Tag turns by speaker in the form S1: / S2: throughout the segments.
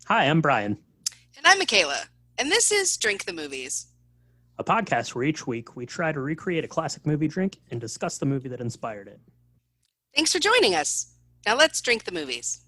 S1: Hi, I'm Brian,
S2: And I'm Michaela, and this is Drink the Movies.
S1: a podcast where each week we try to recreate a classic movie drink and discuss the movie that inspired it.
S2: Thanks for joining us. Now let's drink the movies.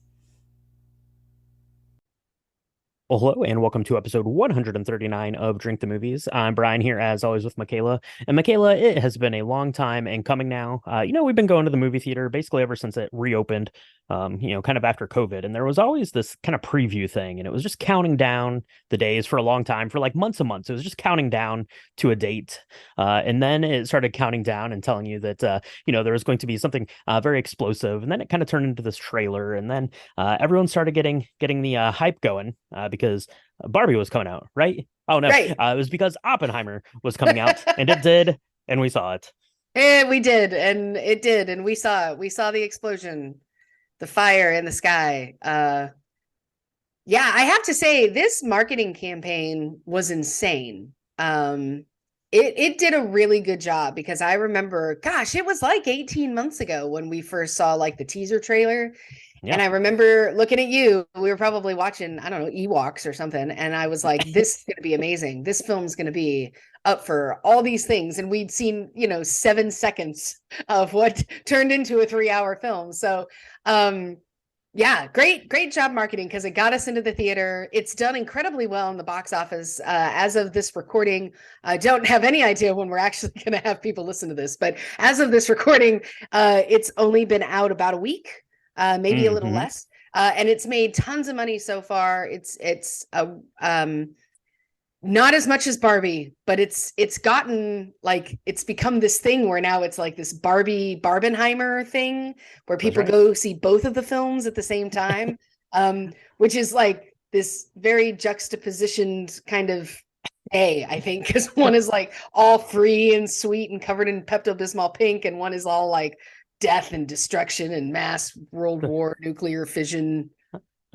S1: Well, hello, and welcome to episode 139 of Drink the Movies. I'm Brian here, as always, with Michaela. And Michaela, it has been a long time and coming now. We've been going to the movie theater basically ever since it reopened, kind of after COVID. And there was always this kind of preview thing, and it was just counting down the days for a long time, for like months and months. It was just counting down to a date. And then it started counting down and telling you that, there was going to be something very explosive. And then it kind of turned into this trailer. And then everyone started getting the hype going because Barbie was coming out, right? Oh no,
S2: Right.
S1: it was because Oppenheimer was coming out, and it did, and we saw it.
S2: And we did, and it did, and we saw it. We saw the explosion, the fire in the sky. Yeah, I have to say, this marketing campaign was insane. It did a really good job because I remember, gosh, it was like 18 months ago when we first saw like the teaser trailer.
S1: Yeah.
S2: And I remember looking at you, we were probably watching, I don't know, Ewoks or something. And I was like, this is going to be amazing. This film's going to be up for all these things. And we'd seen, 7 seconds of what turned into a 3-hour film. So, yeah, great job marketing because it got us into the theater. It's done incredibly well in the box office. As of this recording, I don't have any idea when we're actually going to have people listen to this, but as of this recording, it's only been out about a week, maybe a little less, and it's made tons of money so far. It's not as much as Barbie, but it's gotten like it's become this thing where now it's like this Barbie Barbenheimer thing where
S1: That's
S2: people
S1: right.
S2: go see both of the films at the same time, which is like this very juxtapositioned kind of day, I think, because one is like all free and sweet and covered in Pepto-Bismol pink, and one is all like death and destruction and mass world war, nuclear fission.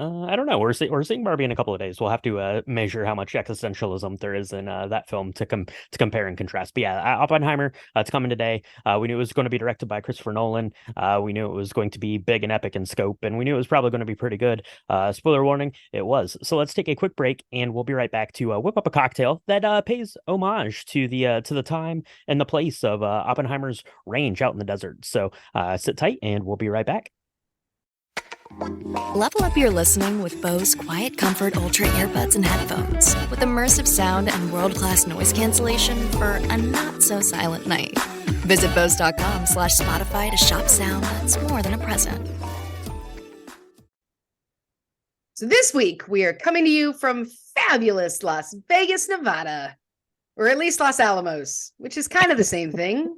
S1: I don't know. We're seeing Barbie in a couple of days. We'll have to measure how much existentialism there is in that film to compare and contrast. But yeah, Oppenheimer, it's coming today. We knew it was going to be directed by Christopher Nolan. We knew it was going to be big and epic in scope, and we knew it was probably going to be pretty good. Spoiler warning, it was. So let's take a quick break, and we'll be right back to whip up a cocktail that pays homage to the time and the place of Oppenheimer's range out in the desert. So sit tight, and we'll be right back.
S3: Level up your listening with Bose Quiet Comfort Ultra earbuds and headphones with immersive sound and world-class noise cancellation for a not-so-silent night. Visit Bose.com/Spotify to shop sound that's more than a present.
S2: So this week we are coming to you from fabulous Las Vegas, Nevada, or at least Los Alamos, which is kind of the same thing.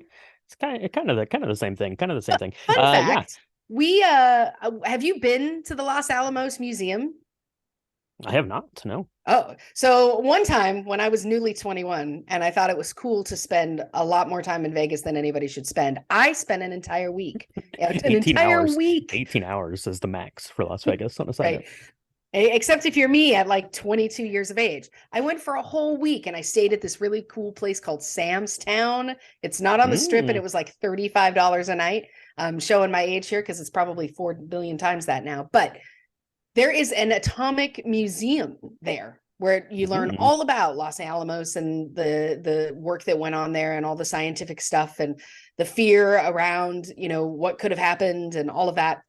S1: It's kind of the same thing. Kind of the same thing.
S2: Fun
S1: Yeah,
S2: fact, we have you been to the Los Alamos Museum?
S1: I have not. No.
S2: Oh, so one time when I was newly 21 and I thought it was cool to spend a lot more time in Vegas than anybody should spend, I spent an entire week. An
S1: 18
S2: entire
S1: hours.
S2: week.
S1: 18 hours is the max for Las Vegas on a side
S2: Right.
S1: note.
S2: Except if you're me at like 22 years of age. I went for a whole week and I stayed at this really cool place called Sam's Town. It's not on the strip and it was like $35 a night. I'm showing my age here because it's probably 4 billion times that now. But there is an atomic museum there where you learn all about Los Alamos and the work that went on there and all the scientific stuff and the fear around, what could have happened and all of that.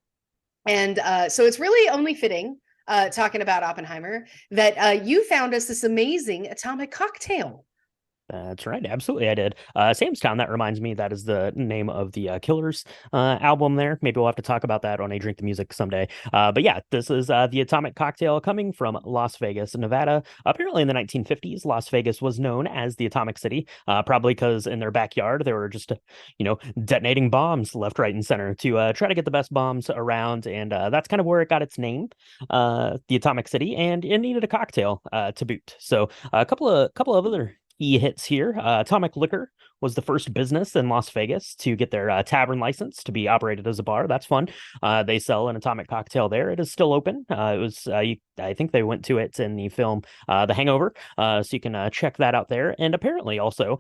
S2: And so it's really only fitting, talking about Oppenheimer, that you found us this amazing atomic cocktail.
S1: That's right. Absolutely, I did. Sam's Town, that reminds me, that is the name of the Killers album there. Maybe we'll have to talk about that on a Drink the Music someday. But yeah, this is the Atomic Cocktail coming from Las Vegas, Nevada. Apparently in the 1950s, Las Vegas was known as the Atomic City, probably because in their backyard, they were just, detonating bombs left, right, and center to try to get the best bombs around. And that's kind of where it got its name, the Atomic City. And it needed a cocktail to boot. So a couple of other key hits here. Atomic liquor was the first business in Las Vegas to get their tavern license to be operated as a bar. That's fun. They sell an atomic cocktail there. It is still open. I think they went to it in the film The Hangover, so you can check that out there. And apparently, also,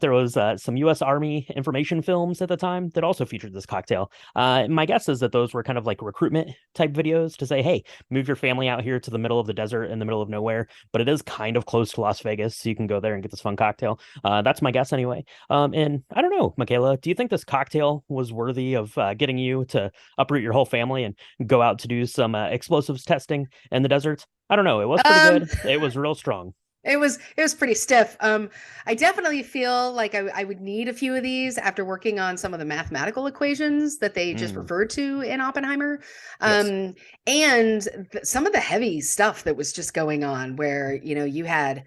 S1: there was some U.S. Army information films at the time that also featured this cocktail. My guess is that those were kind of like recruitment type videos to say, hey, move your family out here to the middle of the desert in the middle of nowhere, but it is kind of close to Las Vegas, so you can go there and get this fun cocktail. That's my guess anyway. And I don't know, Michaela, do you think this cocktail was worthy of getting you to uproot your whole family and go out to do some explosives testing in the desert? I don't know. It was pretty
S2: Um,
S1: good. It was real strong.
S2: it was pretty stiff. I definitely feel like I would need a few of these after working on some of the mathematical equations that they just
S1: Mm,
S2: referred to in Oppenheimer.
S1: yes.
S2: And some of the heavy stuff that was just going on where, you had,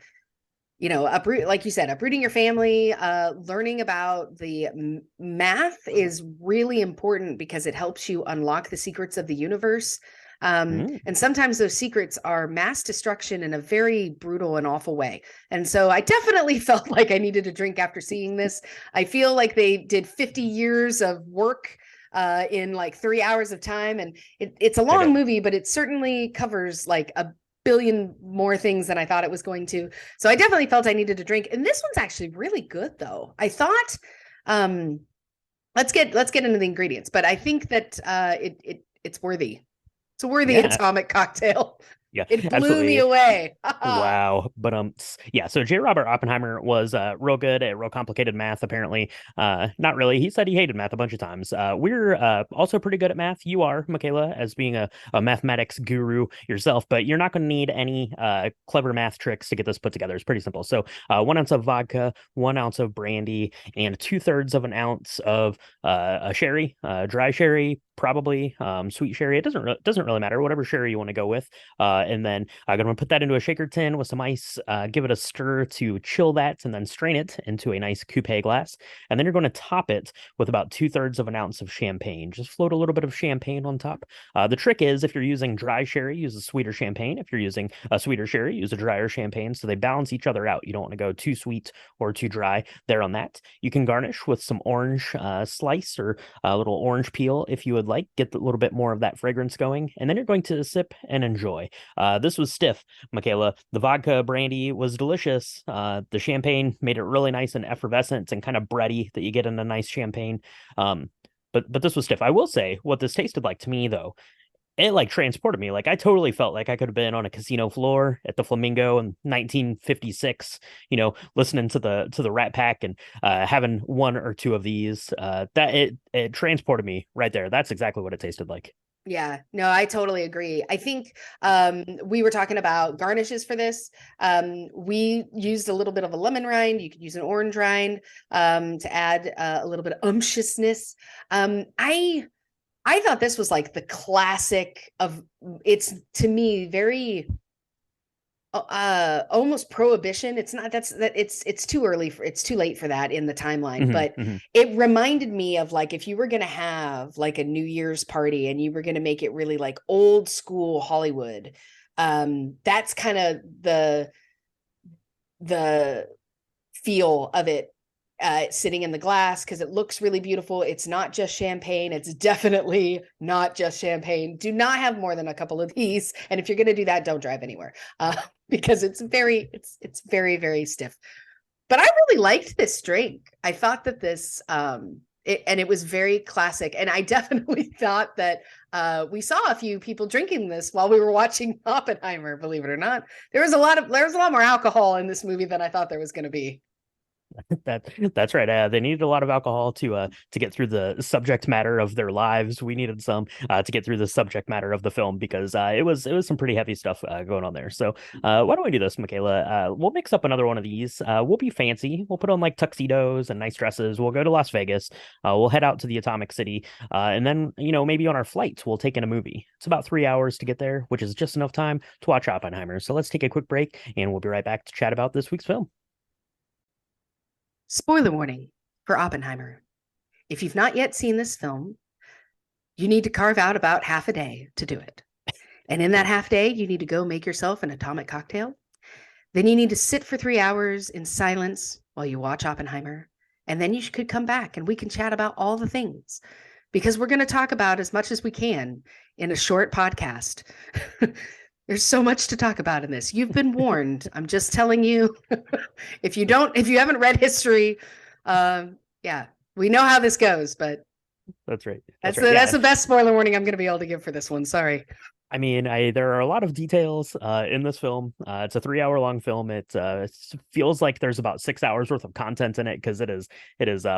S2: like you said, uprooting your family, learning about the math is really important because it helps you unlock the secrets of the universe.
S1: Mm,
S2: And sometimes those secrets are mass destruction in a very brutal and awful way. And so I definitely felt like I needed a drink after seeing this. I feel like they did 50 years of work in like 3 hours of time. And it's a
S1: they
S2: long
S1: did.
S2: movie, but it certainly covers like a billion more things than I thought it was going to. So I definitely felt I needed a drink. And this one's actually really good though. I thought um let's get into the ingredients, but I think that it's worthy. It's a worthy
S1: Yeah.
S2: atomic cocktail.
S1: Yeah,
S2: It blew me
S1: absolutely.
S2: away.
S1: Wow. But yeah, so J. Robert Oppenheimer was real good at real complicated math, apparently. Not really. He said he hated math a bunch of times. We're also pretty good at math. You are, Michaela, as being a mathematics guru yourself, but you're not going to need any clever math tricks to get this put together. It's pretty simple. So 1 ounce of vodka, 1 ounce of brandy, and 2/3 of an ounce of a sherry, dry sherry, probably sweet sherry. It doesn't really matter, whatever sherry you want to go with. And then I'm going to put that into a shaker tin with some ice, give it a stir to chill that, and then strain it into a nice coupe glass. And then you're going to top it with about 2/3 of an ounce of champagne. Just float a little bit of champagne on top. The trick is if you're using dry sherry, use a sweeter champagne. If you're using a sweeter sherry, use a drier champagne. So they balance each other out. You don't want to go too sweet or too dry there on that. You can garnish with some orange slice or a little orange peel if you would like. Get a little bit more of that fragrance going. And then you're going to sip and enjoy. This was stiff, Michaela. The vodka brandy was delicious. The champagne made it really nice and effervescent and kind of bready that you get in a nice champagne. But this was stiff. I will say what this tasted like to me though. It like transported me. Like I totally felt like I could have been on a casino floor at the Flamingo in 1956. Listening to the Rat Pack and having one or two of these. That it transported me right there. That's exactly what it tasted like.
S2: Yeah, no, I totally agree. I think we were talking about garnishes for this. We used a little bit of a lemon rind. You could use an orange rind to add a little bit of umptiousness. I thought this was like the classic of it's to me very almost prohibition. It's not that it's too early for it's too late for that in the timeline,
S1: Hmm.
S2: but
S1: Hmm.
S2: it reminded me of like if you were going to have like a New Year's party and you were going to make it really like old school Hollywood. That's kind of the feel of it, sitting in the glass because it looks really beautiful. It's not just champagne. It's definitely not just champagne. Do not have more than a couple of these. And if you're going to do that, don't drive anywhere because it's very, very stiff. But I really liked this drink. I thought that this, it was very classic. And I definitely thought that we saw a few people drinking this while we were watching Oppenheimer, believe it or not. There was a lot more alcohol in this movie than I thought there was going to be.
S1: That's right. They needed a lot of alcohol to get through the subject matter of their lives. We needed some to get through the subject matter of the film because it was some pretty heavy stuff going on there. So why don't we do this, Michaela? We'll mix up another one of these. We'll be fancy. We'll put on like tuxedos and nice dresses. We'll go to Las Vegas. We'll head out to the Atomic City, and then maybe on our flights we'll take in a movie. It's about 3 hours to get there, which is just enough time to watch Oppenheimer. So let's take a quick break, and we'll be right back to chat about this week's film.
S2: Spoiler warning for Oppenheimer. If you've not yet seen this film, you need to carve out about half a day to do it. And in that half day, you need to go make yourself an atomic cocktail. Then you need to sit for 3 hours in silence while you watch Oppenheimer. and then you could come back and we can chat about all the things, because we're going to talk about as much as we can in a short podcast. There's so much to talk about in this. You've been warned. I'm just telling you. If you haven't read history, yeah, we know how this goes, but
S1: That's right.
S2: that's
S1: right.
S2: that's the best spoiler warning I'm going to be able to give for this one. Sorry.
S1: I mean, there are a lot of details in this film. It's a 3 hour long film. It feels like there's about 6 hours worth of content in it, because it is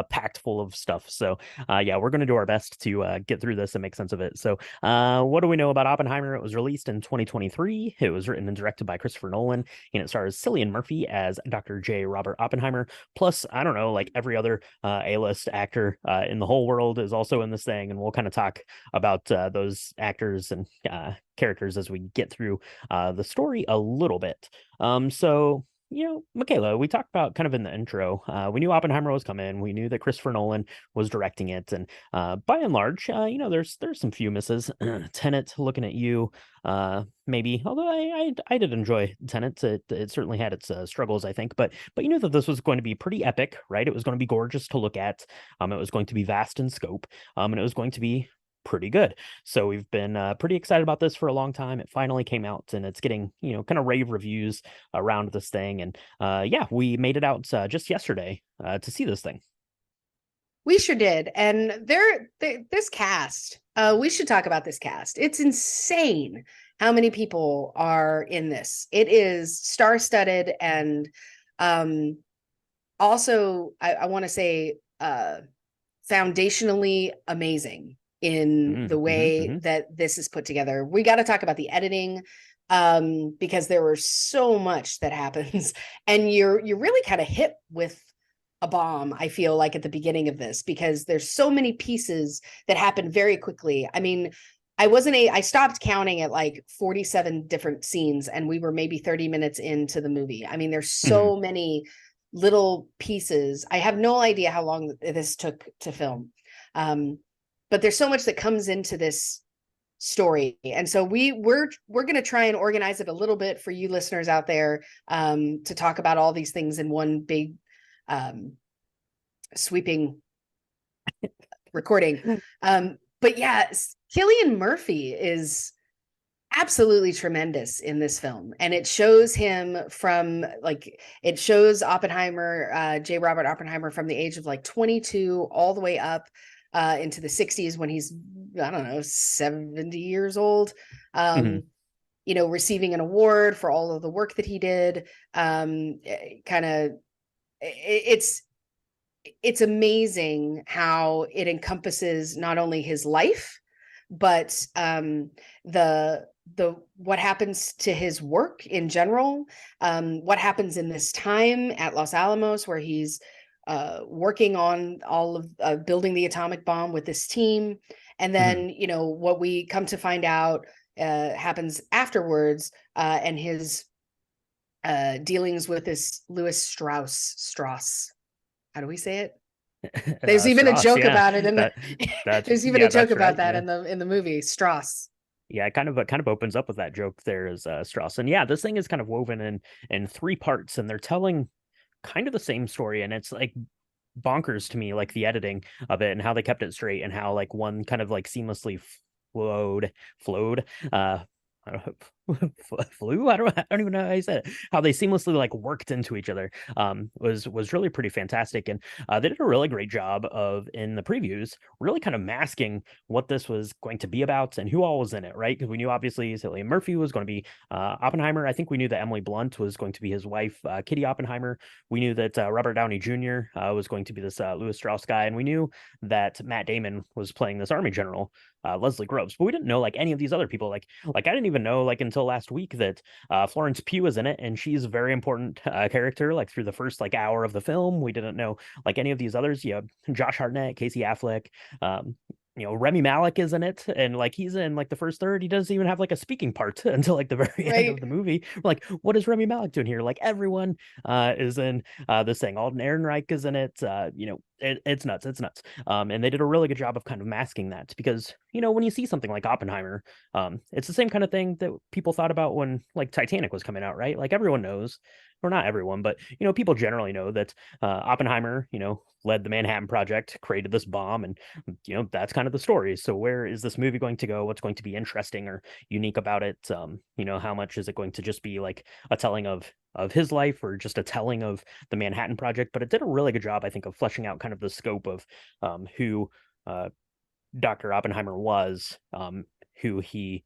S1: packed full of stuff. So yeah, we're going to do our best to get through this and make sense of it. So what do we know about Oppenheimer? It was released in 2023. It was written and directed by Christopher Nolan, and it stars Cillian Murphy as Dr. J. Robert Oppenheimer. Plus, I don't know, like every other A-list actor in the whole world is also in this thing, and we'll kind of talk about those actors and characters as we get through the story a little bit. So, Michaela, we talked about kind of in the intro, we knew Oppenheimer was coming. We knew that Christopher Nolan was directing it. And by and large, there's some few misses. Tenet, looking at you, maybe, although I did enjoy Tenet. It certainly had its struggles, I think. But you knew that this was going to be pretty epic, right? It was going to be gorgeous to look at. It was going to be vast in scope. And it was going to be pretty good. So we've been pretty excited about this for a long time. It finally came out, and it's getting, kind of rave reviews around this thing. And yeah, we made it out just yesterday to see this thing.
S2: We sure did. And this cast, we should talk about this cast. It's insane how many people are in this. It is star-studded, and also I want to say foundationally amazing in the way that this is put together. We got to talk about the editing, because there was so much that happens, and you're really kind of hit with a bomb, I feel like, at the beginning of this, because there's so many pieces that happen very quickly. I mean, I stopped counting at like 47 different scenes, and we were maybe 30 minutes into the movie. I mean, there's so many little pieces. I have no idea how long this took to film. But there's so much that comes into this story. And so we're going to try and organize it a little bit for you listeners out there, to talk about all these things in one big sweeping recording. But yeah, Cillian Murphy is absolutely tremendous in this film. And it shows him it shows Oppenheimer, J. Robert Oppenheimer, from the age of like 22 all the way up into the 60s, when he's, I don't know, 70 years old, receiving an award for all of the work that he did. It's amazing how it encompasses not only his life, but what happens to his work in general, what happens in this time at Los Alamos, where he's working on all of building the atomic bomb with this team. And then, what we come to find out happens afterwards, and his dealings with this Louis Strauss. How do we say it? There's even
S1: Strauss,
S2: a joke
S1: yeah.
S2: about it in there's even a joke about that in the movie Strauss.
S1: Yeah, it kind of opens up with that joke there as Strauss. And yeah, this thing is kind of woven in three parts, and they're telling kind of the same story, and it's like bonkers to me, like the editing of it and how they kept it straight, and how like one kind of like seamlessly flowed I don't know, flew. I don't even know how I said it. How they seamlessly like worked into each other was really pretty fantastic, and they did a really great job of, in the previews, really kind of masking what this was going to be about and who all was in it, right? Because we knew obviously Cillian Murphy was going to be Oppenheimer. I think we knew that Emily Blunt was going to be his wife, Kitty Oppenheimer. We knew that Robert Downey Jr. Was going to be this Louis Strauss guy, and we knew that Matt Damon was playing this Army general, Leslie Groves, but we didn't know like any of these other people. Like I didn't even know like until last week that Florence Pugh is in it, and she's a very important character. Like through the first like hour of the film, we didn't know like any of these others. You have Josh Hartnett, Casey Affleck, Remy Malek is in it, and like he's in like the first third. He doesn't even have like a speaking part until like the very end of the movie. We're like, what is Remy Malek doing here? Like everyone is in this thing. Alden Ehrenreich is in it. it's nuts. It's nuts. And they did a really good job of kind of masking that because, when you see something like Oppenheimer, it's the same kind of thing that people thought about when like Titanic was coming out, right? Like everyone knows, or not everyone, but people generally know that Oppenheimer, led the Manhattan Project, created this bomb, and that's kind of the story. So where is this movie going to go? What's going to be interesting or unique about it? How much is it going to just be like a telling of his life or just a telling of the Manhattan Project? But it did a really good job, I think, of fleshing out kind of the scope of who Dr. Oppenheimer was, who he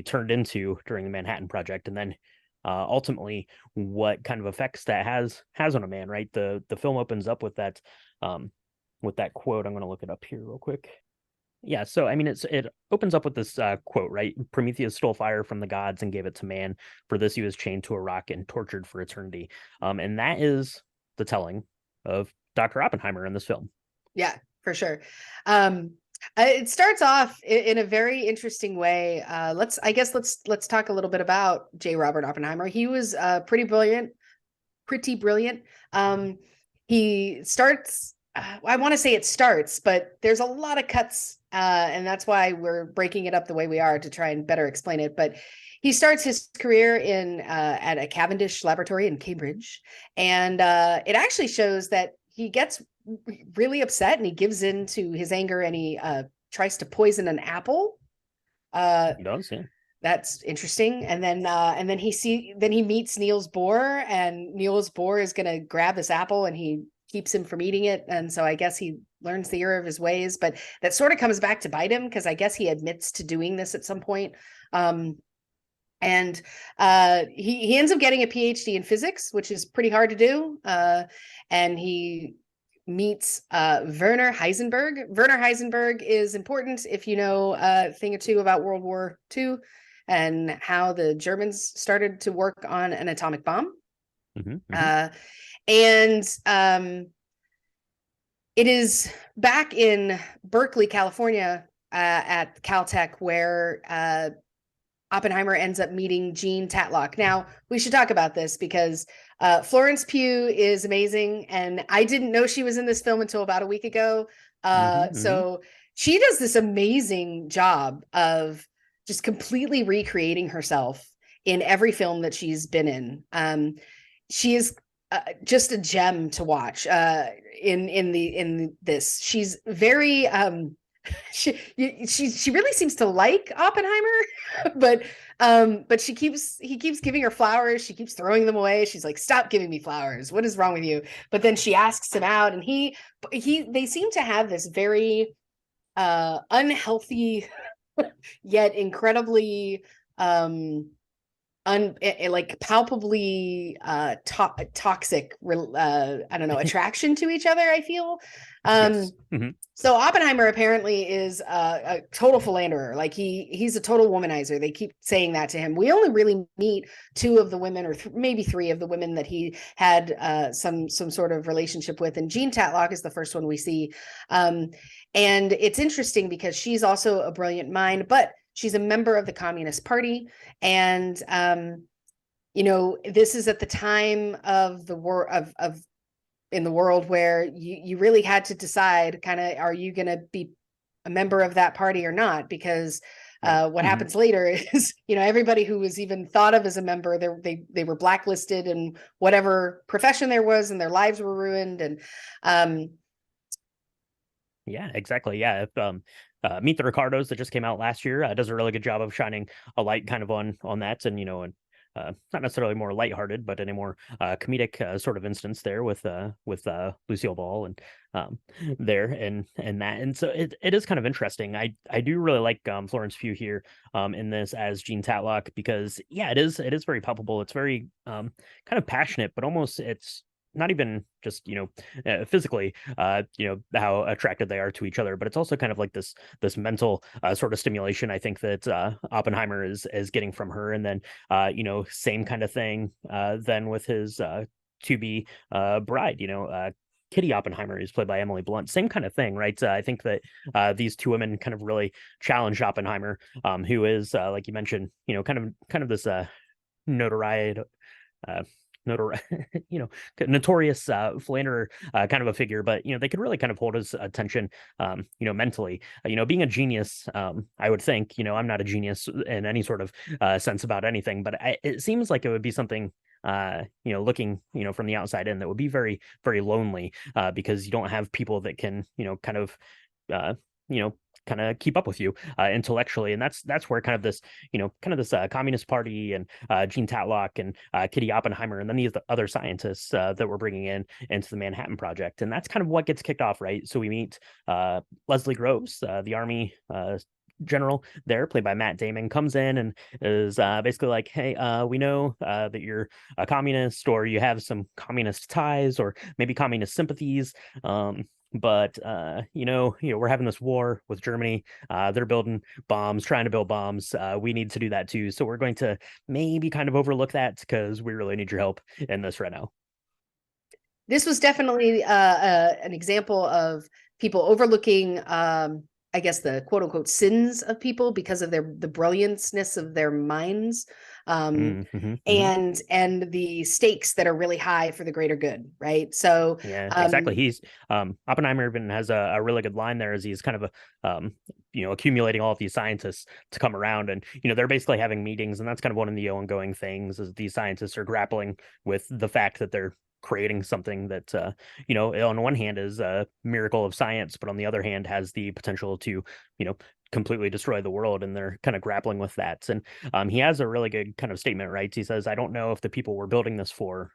S1: turned into during the Manhattan Project, and then ultimately what kind of effects that has on a man. Right, the film opens up with that quote. I'm going to look it up here real quick. Yeah, so I mean, it opens up with this quote, right? Prometheus stole fire from the gods and gave it to man. For this, he was chained to a rock and tortured for eternity. And that is the telling of Dr. Oppenheimer in this film.
S2: Yeah, for sure. It starts off in a very interesting way. Let's talk a little bit about J. Robert Oppenheimer. He was pretty brilliant. He starts. I want to say it starts, but there's a lot of cuts, and that's why we're breaking it up the way we are to try and better explain it. But he starts his career at a Cavendish laboratory in Cambridge, and it actually shows that he gets really upset and he gives in to his anger and he tries to poison an apple.
S1: He does, yeah.
S2: That's interesting. And then he meets Niels Bohr, and Niels Bohr is going to grab this apple and he keeps him from eating it. And so I guess he learns the error of his ways, but that sort of comes back to bite him because I guess he admits to doing this at some point. And he ends up getting a PhD in physics, which is pretty hard to do. And he meets Werner Heisenberg. Werner Heisenberg is important if you know a thing or two about World War II and how the Germans started to work on an atomic bomb. It is back in Berkeley, California, at Caltech, where Oppenheimer ends up meeting Jean Tatlock. Now, we should talk about this because Florence Pugh is amazing, and I didn't know she was in this film until about a week ago. So she does this amazing job of just completely recreating herself in every film that she's been in. She is just a gem to watch in this. She's very she really seems to like Oppenheimer, but he keeps giving her flowers. She keeps throwing them away. She's like, "Stop giving me flowers. What is wrong with you?" But then she asks him out, and they seem to have this very unhealthy yet incredibly like palpably toxic I don't know, attraction to each other, I feel.
S1: Yes.
S2: So Oppenheimer apparently is a total philanderer. Like he's a total womanizer. They keep saying that to him. We only really meet two of the women, or maybe three of the women that he had some sort of relationship with, and Jean Tatlock is the first one we see. And it's interesting because she's also a brilliant mind, but she's a member of the Communist Party. And, this is at the time of the war in the world where you really had to decide kind of, are you going to be a member of that party or not? Because what happens later is, everybody who was even thought of as a member, they were blacklisted in whatever profession there was, and their lives were ruined. And,
S1: yeah, exactly. Yeah. If Meet the Ricardos that just came out last year does a really good job of shining a light kind of on that, and not necessarily more lighthearted, but in a more comedic sort of instance there with Lucille Ball and there and that, and so it is kind of interesting. I do really like Florence Pugh here in this as Jean Tatlock, because it is very palpable. It's very kind of passionate, but almost it's not even just physically how attracted they are to each other, but it's also kind of like this mental sort of stimulation, I think, that Oppenheimer is getting from her. And then same kind of thing then with his to be bride, Kitty Oppenheimer is played by Emily Blunt. Same kind of thing, right? I think that these two women kind of really challenged Oppenheimer, who is like you mentioned, kind of this notoriety notorious philanderer kind of a figure, but they could really kind of hold his attention, mentally. Being a genius, I would think. I'm not a genius in any sort of sense about anything, but it seems like it would be something. Looking, from the outside in, that would be very, very lonely, because you don't have people that can, uh, you know, kind of keep up with you intellectually, and that's where kind of this Communist Party and Gene Tatlock and Kitty Oppenheimer and then these other scientists that we're bringing in into the Manhattan Project, and that's kind of what gets kicked off, right? So we meet Leslie Groves, the Army general there, played by Matt Damon, comes in and is basically like, hey, we know that you're a communist, or you have some communist ties, or maybe communist sympathies, but we're having this war with Germany. They're building bombs, trying to build bombs. We need to do that too, so we're going to maybe kind of overlook that because we really need your help in this right now.
S2: This was definitely an example of people overlooking I guess the quote unquote sins of people because of the brilliantness of their minds, and the stakes that are really high for the greater good, right? So
S1: yeah, exactly. He's Oppenheimer even has a really good line there, as he's kind of accumulating all of these scientists to come around, and they're basically having meetings, and that's kind of one of the ongoing things, is these scientists are grappling with the fact that they're creating something that on one hand is a miracle of science, but on the other hand has the potential to completely destroy the world, and they're kind of grappling with that. And he has a really good kind of statement, right? He says, I don't know if the people we're building this for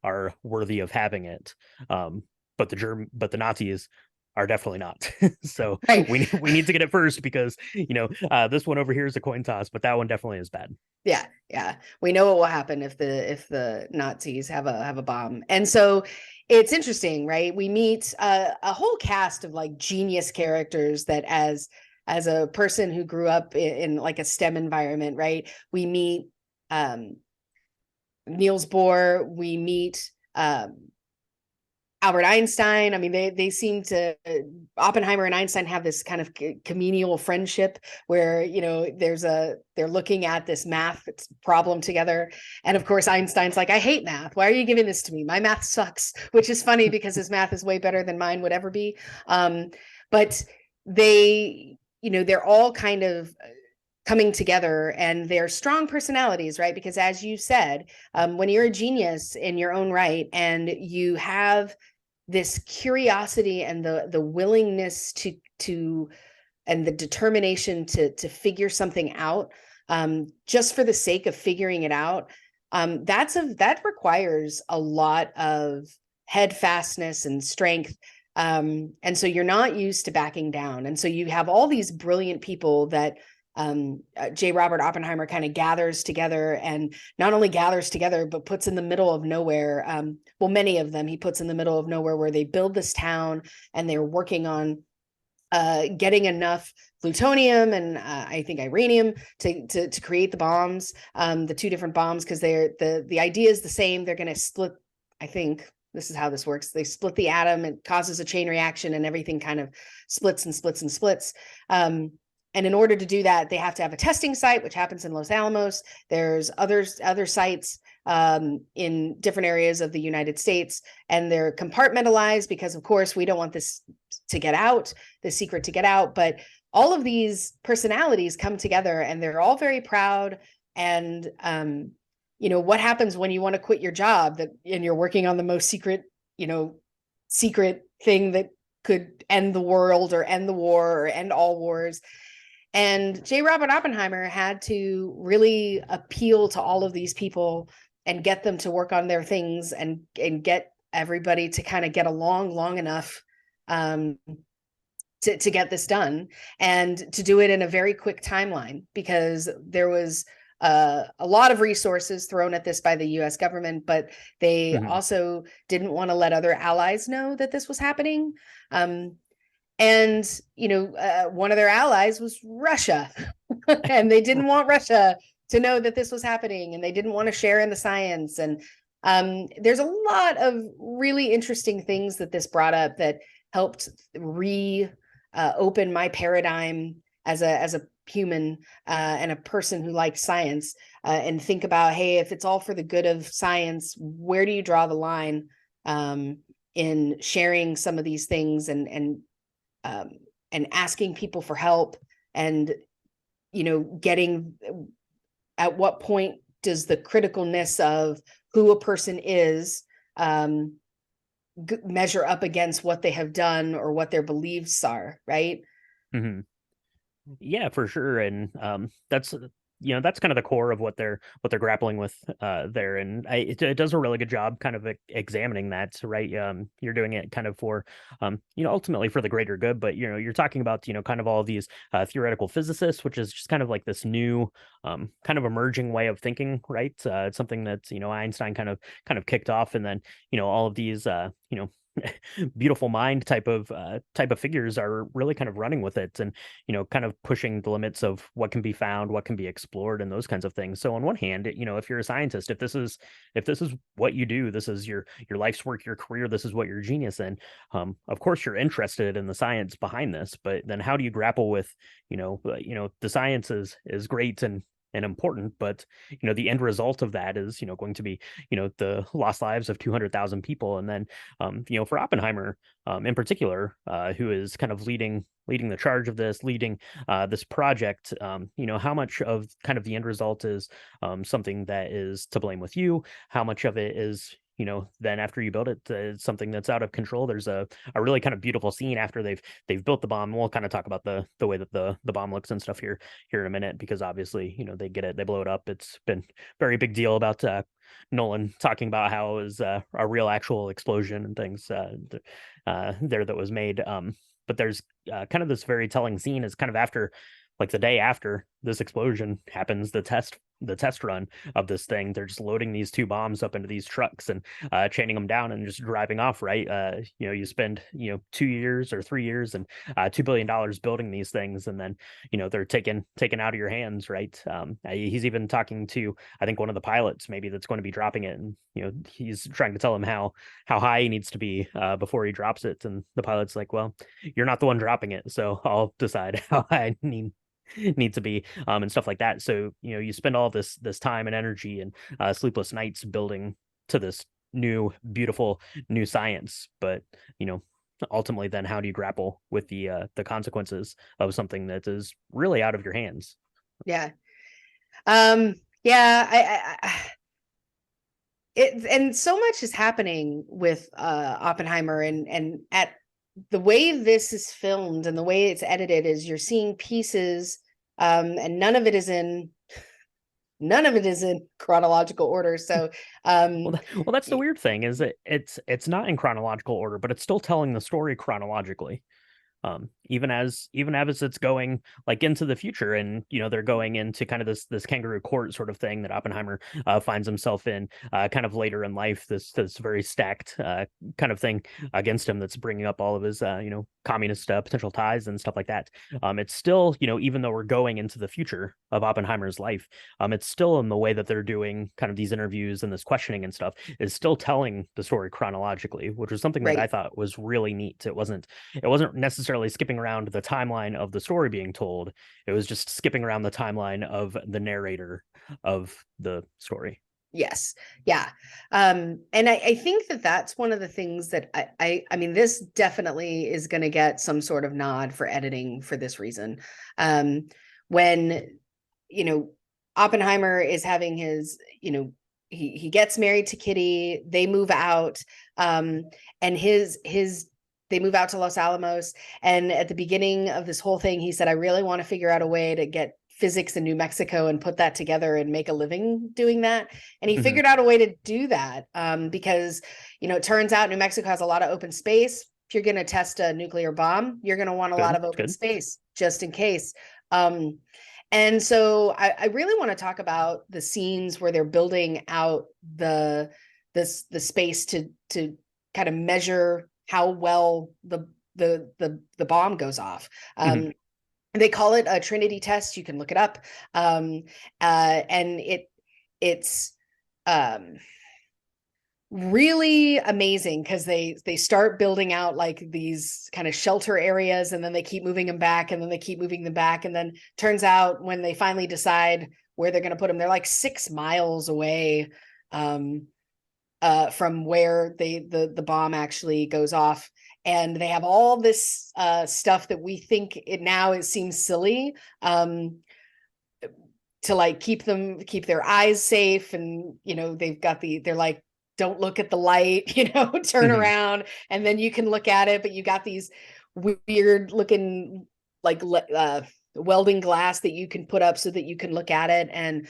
S1: are worthy of having it, but the Nazis are definitely not. So
S2: right.
S1: we need to get it first, because this one over here is a coin toss, but that one definitely is bad.
S2: Yeah. We know what will happen if the Nazis have a bomb. And so it's interesting, right? We meet a whole cast of like genius characters that as a person who grew up in like a STEM environment, right? We meet Niels Bohr, we meet Albert Einstein. I mean, they seem to, Oppenheimer and Einstein have this kind of communal friendship where, they're looking at this math problem together. And of course, Einstein's like, I hate math. Why are you giving this to me? My math sucks, which is funny because his math is way better than mine would ever be. But they're all kind of coming together, and they're strong personalities, right? Because as you said, when you're a genius in your own right, and you have this curiosity and the willingness to and the determination to figure something out, just for the sake of figuring it out, that requires a lot of headfastness and strength. And so you're not used to backing down. And so you have all these brilliant people that J. Robert Oppenheimer kind of gathers together, and not only gathers together, but puts in the middle of nowhere. Many of them he puts in the middle of nowhere, where they build this town, and they're working on getting enough plutonium and I think uranium to create the bombs, the two different bombs, because the idea is the same. They're going to split. I think this is how this works. They split the atom, it causes a chain reaction, and everything kind of splits and splits and splits. And in order to do that, they have to have a testing site, which happens in Los Alamos. There's other sites in different areas of the United States, and they're compartmentalized because, of course, we don't want this to get out, the secret to get out. But all of these personalities come together, and they're all very proud. And what happens when you want to quit your job and you're working on the most secret thing that could end the world or end the war or end all wars? And J. Robert Oppenheimer had to really appeal to all of these people and get them to work on their things, and get everybody to kind of get along long enough to get this done, and to do it in a very quick timeline, because there was a lot of resources thrown at this by the US government, but they also didn't want to let other allies know that this was happening. And one of their allies was Russia, and they didn't want Russia to know that this was happening, and they didn't want to share in the science. And there's a lot of really interesting things that this brought up that helped open my paradigm as a human and a person who likes science, and think about, hey, if it's all for the good of science, where do you draw the line in sharing some of these things and asking people for help, and getting, at what point does the criticalness of who a person is measure up against what they have done or what their beliefs are, right?
S1: Mm-hmm. Yeah, for sure. And that's that's kind of the core of what they're grappling with there. And it does a really good job kind of examining that, right? You're doing it kind of for ultimately for the greater good, but you're talking about kind of all of these theoretical physicists, which is just kind of like this new kind of emerging way of thinking, right? It's something that Einstein kind of kicked off, and then all of these beautiful mind type of figures are really kind of running with it, and kind of pushing the limits of what can be found, what can be explored, and those kinds of things. So on one hand, if you're a scientist, if this is what you do, this is your life's work, your career, this is what you're genius in, of course you're interested in the science behind this. But then how do you grapple with the science is great and important, but the end result of that is going to be the lost lives of 200,000 people. And then for Oppenheimer in particular, who is kind of leading the charge of leading this project, how much of kind of the end result is something that is to blame with you, how much of it is then after you build it, it's something that's out of control. There's a really kind of beautiful scene after they've built the bomb. We'll kind of talk about the way that the bomb looks and stuff here in a minute, because obviously they get it, they blow it up. It's been very big deal about Nolan talking about how it was a real actual explosion and things there that was made. But there's kind of this very telling scene is kind of after, like the day after this explosion happens, the test run of this thing. They're just loading these two bombs up into these trucks and chaining them down and just driving off, right? You spend 2 years or 3 years and $2 billion building these things, and then they're taken out of your hands, right? He's even talking to, I think, one of the pilots maybe that's going to be dropping it, and he's trying to tell him how high he needs to be before he drops it, and the pilot's like, well, you're not the one dropping it, so I'll decide how high I need to be, and stuff like that. So you spend all this time and energy and sleepless nights building to this new beautiful new science, but ultimately then how do you grapple with the consequences of something that is really out of your hands?
S2: Yeah. Yeah, and so much is happening with Oppenheimer, and at the way this is filmed and the way it's edited is you're seeing pieces, and none of it is in chronological order. So
S1: well, that's the weird thing, is that it's not in chronological order, but it's still telling the story chronologically. Even as it's going like into the future, and they're going into kind of this kangaroo court sort of thing that Oppenheimer finds himself in kind of later in life, this very stacked kind of thing against him that's bringing up all of his communist potential ties and stuff like that. It's still even though we're going into the future of Oppenheimer's life, it's still in the way that they're doing kind of these interviews and this questioning and stuff is still telling the story chronologically, which was something that I thought was really neat. It wasn't necessarily skipping around the timeline of the story being told. It was just skipping around the timeline of the narrator of the story.
S2: Yes. Yeah. And I think that that's one of the things that I mean, this definitely is going to get some sort of nod for editing for this reason. When, Oppenheimer is having his, he gets married to Kitty, they move out, and they move out to Los Alamos. And at the beginning of this whole thing, he said, I really want to figure out a way to get physics in New Mexico and put that together and make a living doing that. And he figured out a way to do that because, it turns out New Mexico has a lot of open space. If you're going to test a nuclear bomb, you're going to want a lot of open space just in case. And so I really want to talk about the scenes where they're building out the space to kind of measure how well the bomb goes off. They call it a Trinity test. You can look it up. And it's really amazing because they start building out like these kind of shelter areas, and then they keep moving them back, and then they keep moving them back, and then turns out when they finally decide where they're going to put them, they're like 6 miles away from where the bomb actually goes off. And they have all this stuff that we think it seems silly, to like keep their eyes safe. And they've got they're like, don't look at the light, turn around, and then you can look at it. But you got these weird looking like welding glass that you can put up so that you can look at it. And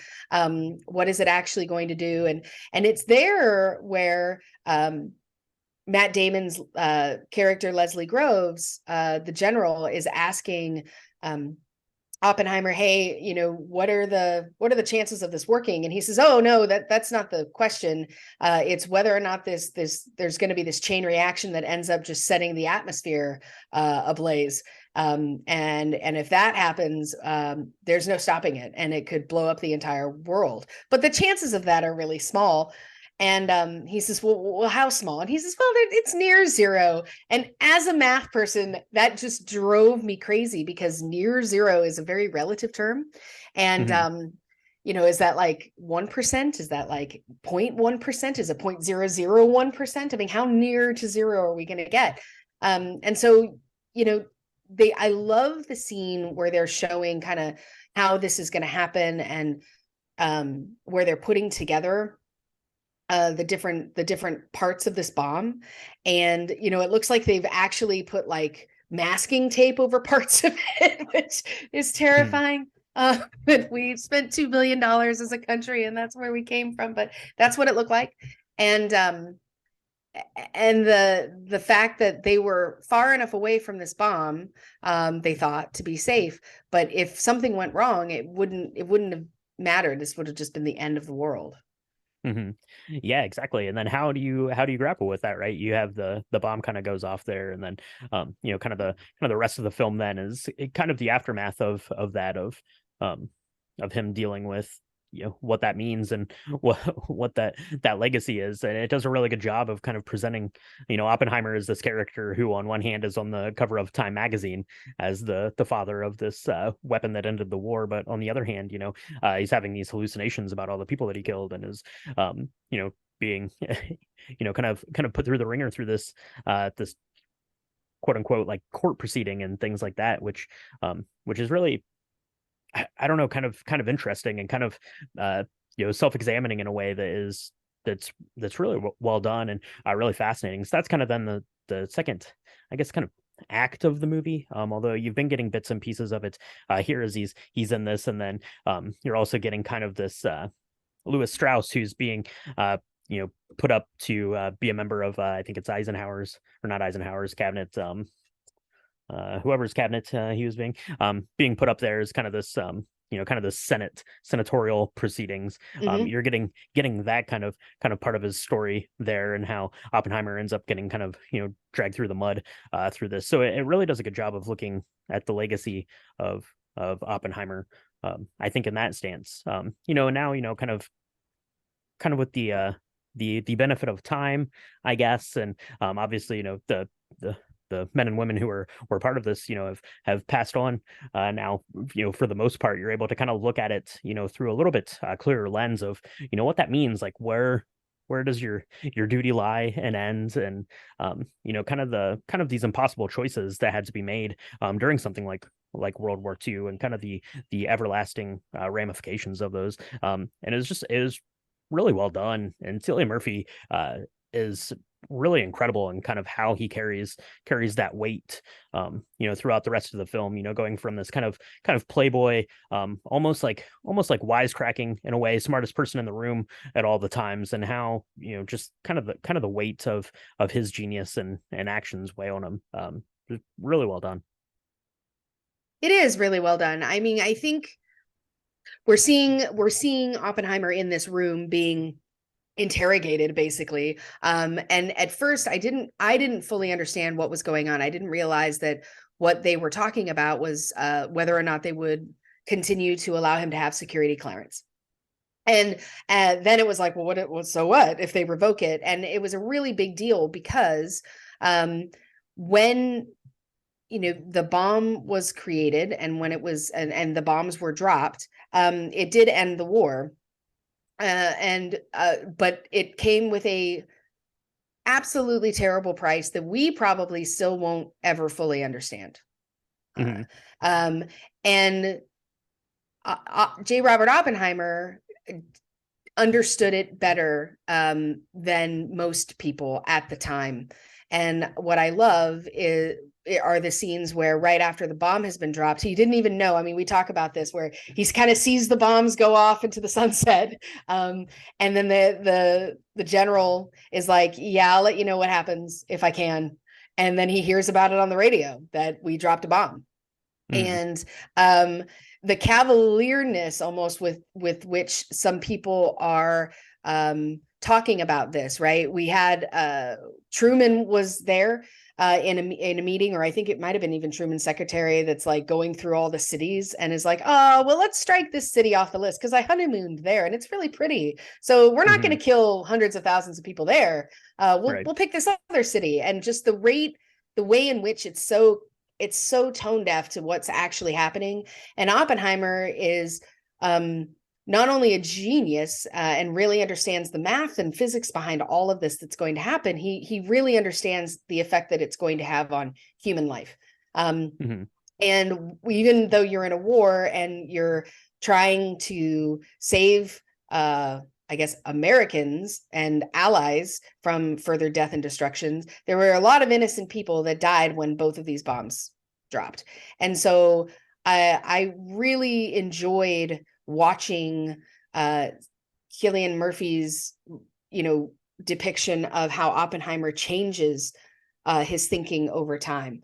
S2: what is it actually going to do? And it's there where Matt Damon's character, Leslie Groves, the general, is asking Oppenheimer, hey, what are the chances of this working? And he says, oh no, that's not the question. It's whether or not there's going to be this chain reaction that ends up just setting the atmosphere ablaze. And if that happens, there's no stopping it, and it could blow up the entire world. But the chances of that are really small. And he says, well, how small? And he says, well, it's near zero. And as a math person, that just drove me crazy, because near zero is a very relative term. And, is that like 1%? Is that like 0.1%? Is it 0.001%? I mean, how near to zero are we going to get? And so, I love the scene where they're showing kind of how this is going to happen, and where they're putting together the different parts of this bomb. And it looks like they've actually put like masking tape over parts of it, which is terrifying. But we spent $2 billion as a country, and that's where we came from. But that's what it looked like. And the fact that they were far enough away from this bomb, they thought, to be safe. But if something went wrong, it wouldn't have mattered. This would have just been the end of the world.
S1: Yeah, exactly. And then how do you grapple with that, right? You have the bomb kind of goes off there, and then kind of the rest of the film then is kind of the aftermath of him dealing with what that means, and what that legacy is. And it does a really good job of kind of presenting Oppenheimer as this character who on one hand is on the cover of Time magazine as the father of this weapon that ended the war, but on the other hand he's having these hallucinations about all the people that he killed, and is being kind of put through the ringer through this this quote unquote like court proceeding and things like that, which is really, I don't know, kind of interesting, and kind of self-examining in a way that's really well done, and really fascinating. So that's kind of then the second, I guess, kind of act of the movie. Although you've been getting bits and pieces of it here as he's in this, and then you're also getting kind of this Lewis Strauss, who's being put up to be a member of I think it's Eisenhower's, or not Eisenhower's cabinet, whoever's cabinet he was being put up there as kind of this kind of the senatorial proceedings. You're getting that kind of part of his story there, and how Oppenheimer ends up getting kind of dragged through the mud through this. So it really does a good job of looking at the legacy of Oppenheimer, I think, in that stance. And now kind of with the benefit of time, I guess, and obviously the men and women who were part of this, have passed on now. For the most part, you're able to kind of look at it, through a little bit clearer lens of, what that means. Like where does your duty lie and end, and kind of these impossible choices that had to be made during something like World War II, and kind of the everlasting ramifications of those. And it was really well done, and Cillian Murphy is really incredible, and kind of how he carries that weight throughout the rest of the film, going from this kind of playboy, almost like wisecracking in a way, smartest person in the room at all the times, and how just kind of the weight of his genius and actions weigh on him. Really well done.
S2: It is really well done. I mean, I think we're seeing Oppenheimer in this room being interrogated, basically. And at first I didn't fully understand what was going on. I didn't realize that what they were talking about was whether or not they would continue to allow him to have security clearance. And then it was like, well, so what if they revoke it? And it was a really big deal because when the bomb was created, and when it was and the bombs were dropped, it did end the war, but it came with a absolutely terrible price that we probably still won't ever fully understand.
S1: Mm-hmm.
S2: And J. Robert Oppenheimer understood it better than most people at the time. And what I love are the scenes where right after the bomb has been dropped, he didn't even know. I mean, we talk about this where he's kind of sees the bombs go off into the sunset. And then the general is like, yeah, I'll let you know what happens if I can. And then he hears about it on the radio that we dropped a bomb. And the cavalierness almost with which some people are talking about this, right? We had Truman was there in a meeting, or I think it might have been even Truman's secretary, that's like going through all the cities and is like, oh, well, let's strike this city off the list because I honeymooned there and it's really pretty. So we're not going to kill hundreds of thousands of people there. We'll pick this other city. And just the way in which it's so tone deaf to what's actually happening. And Oppenheimer is not only a genius and really understands the math and physics behind all of this that's going to happen, he really understands the effect that it's going to have on human life. And even though you're in a war and you're trying to save I guess Americans and allies from further death and destruction, there were a lot of innocent people that died when both of these bombs dropped. And so I really enjoyed watching Cillian Murphy's, depiction of how Oppenheimer changes his thinking over time.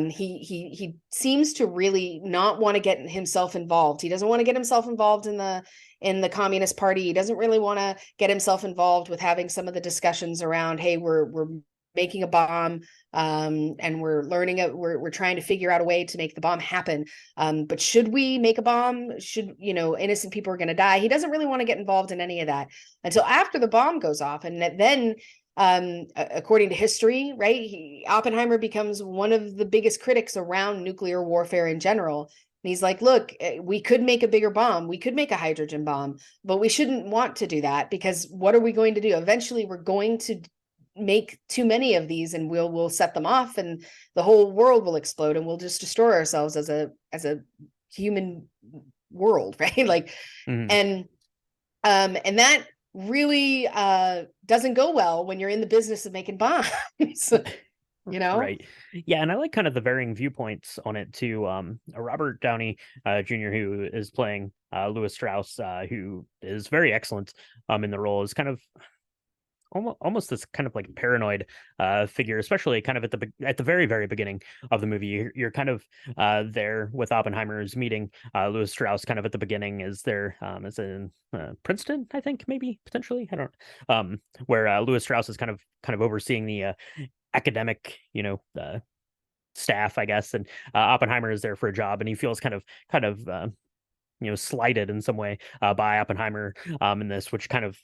S2: He seems to really not want to get himself involved. He doesn't want to get himself involved in the Communist Party. He doesn't really want to get himself involved with having some of the discussions around, hey, we're making a bomb and we're trying to figure out a way to make the bomb happen. But should we make a bomb? Should, innocent people are going to die? He doesn't really want to get involved in any of that until after the bomb goes off. And then according to history, right, Oppenheimer becomes one of the biggest critics around nuclear warfare in general. And he's like, look, we could make a bigger bomb. We could make a hydrogen bomb, but we shouldn't want to do that, because what are we going to do? Eventually, we're going to make too many of these and we'll set them off and the whole world will explode and we'll just destroy ourselves as a human world, right? Like, and that really doesn't go well when you're in the business of making bombs.
S1: Right. Yeah, and I like kind of the varying viewpoints on it too. Robert Downey Jr., who is playing Louis Strauss, who is very excellent in the role, is kind of almost this kind of like paranoid figure, especially kind of at the very, very beginning of the movie. You're kind of there with Oppenheimer's meeting Louis Strauss kind of at the beginning. Is there is in Princeton, I think, maybe potentially, I don't where Louis Strauss is kind of overseeing the academic staff, I guess, and Oppenheimer is there for a job, and he feels kind of slighted in some way by Oppenheimer in this, which kind of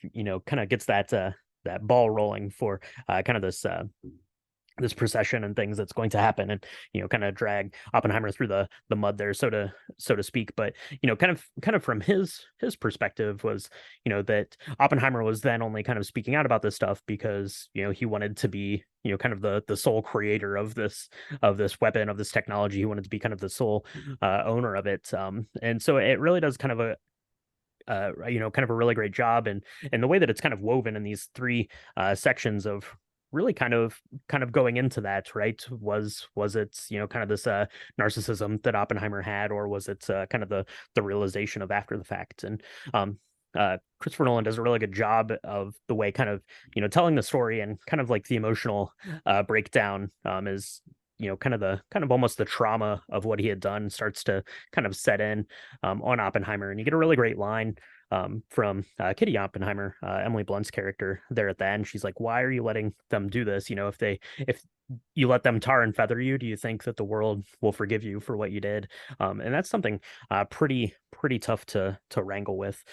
S1: gets that ball rolling for kind of this procession and things that's going to happen, and kind of drag Oppenheimer through the mud there, so to speak. But kind of from his perspective was that Oppenheimer was then only kind of speaking out about this stuff because he wanted to be kind of the sole creator of this weapon, of this technology. He wanted to be kind of the sole owner of it, and so it really does kind of a kind of a really great job, and the way that it's kind of woven in these three sections of really kind of going into that, right? Was it kind of this narcissism that Oppenheimer had, or was it kind of the realization of after the fact? And Christopher Nolan does a really good job of the way kind of telling the story, and kind of like the emotional breakdown is kind of almost the trauma of what he had done starts to kind of set in on Oppenheimer. And you get a really great line from Kitty Oppenheimer, Emily Blunt's character there at the end. She's like, why are you letting them do this? If you let them tar and feather you, do you think that the world will forgive you for what you did? And that's something pretty tough to wrangle with.